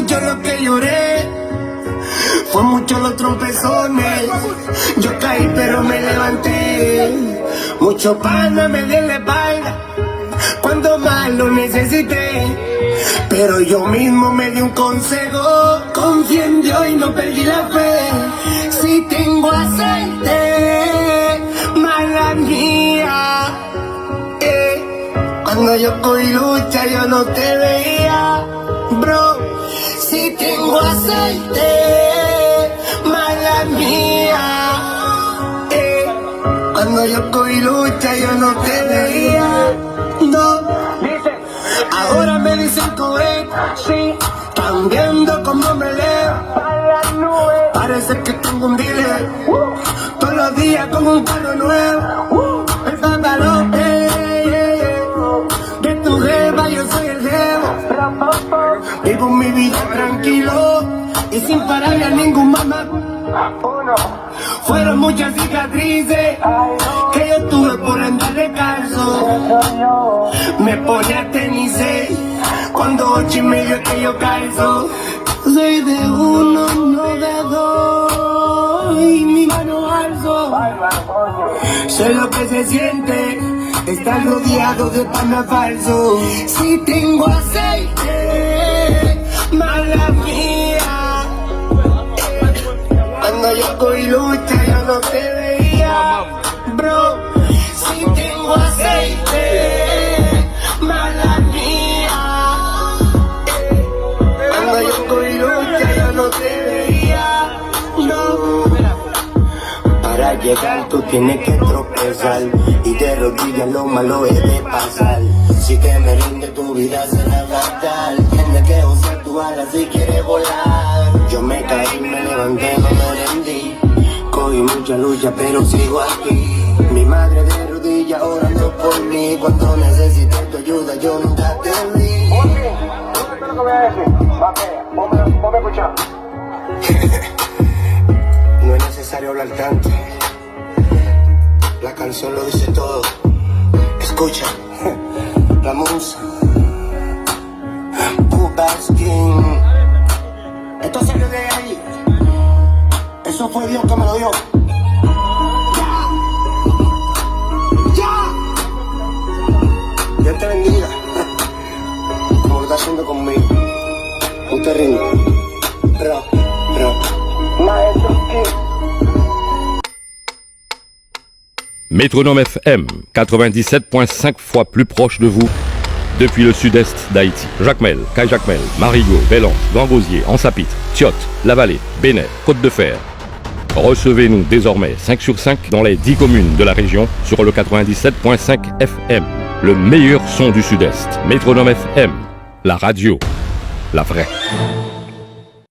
mucho lo que lloré, fue mucho los trompezones. Yo caí pero me levanté, mucho pana me dio la espalda cuando más lo necesité. Pero yo mismo me di un consejo, confié en Dios y no perdí la fe. Si tengo aceite, mala mía. Cuando yo cogí lucha yo no te veía, bro. Si tengo aceite, mala mía. Cuando yo cogí lucha yo no te veía, no. Ahora me dicen cohet, sí, cambiando como me leo. Parece que tengo un dealer, todos los días con un carro nuevo. El pantalón, de tu jeva yo soy el jevo. Vivo mi vida tranquilo y sin pararle a ningún mamá. Fueron muchas cicatrices que yo tuve por andar descalzo. Me ponía tenis cuando 8:30 que yo calzo. Soy de uno, no de dos, y mi mano alzo. Sé lo que se siente estar rodeado de pana falso. Si tengo aceite, mala mía. Cuando yo cogí lucha yo no te veía, bro. Si tengo aceite, mala mía. Cuando yo cogí lucha yo no te veía, no. Para llegar tú tienes que tropezar y de rodillas lo malo es de pasar. Si te me rinde tu vida será fatal. Tienes que usar tu alas si quieres volar. Yo me caí, me levanté, no me rendí. Cogí mucha lucha pero sigo aquí. Mi madre de rodillas orando por mí. Cuando necesité tu ayuda yo nunca te vi. ¿Qué es lo que voy a decir? Ponme a escuchar. No es necesario hablar tanto, la canción lo dice todo. Escucha, la musa, Pupaskin. Esto salió de ahí, eso fue Dios que me lo dio. Dios te bendiga, como lo está haciendo conmigo. No te rindas, bro. Métronome FM, 97.5 fois plus proche de vous, depuis le sud-est d'Haïti. Jacmel, Caille-Jacmel, Marigot, Bélange, Gangosier, Ansapitre, Tiotte, La Vallée, Bénet, Côte-de-Fer. Recevez-nous désormais 5 sur 5 dans les 10 communes de la région sur le 97.5 FM. Le meilleur son du sud-est. Métronome FM, la radio, la vraie.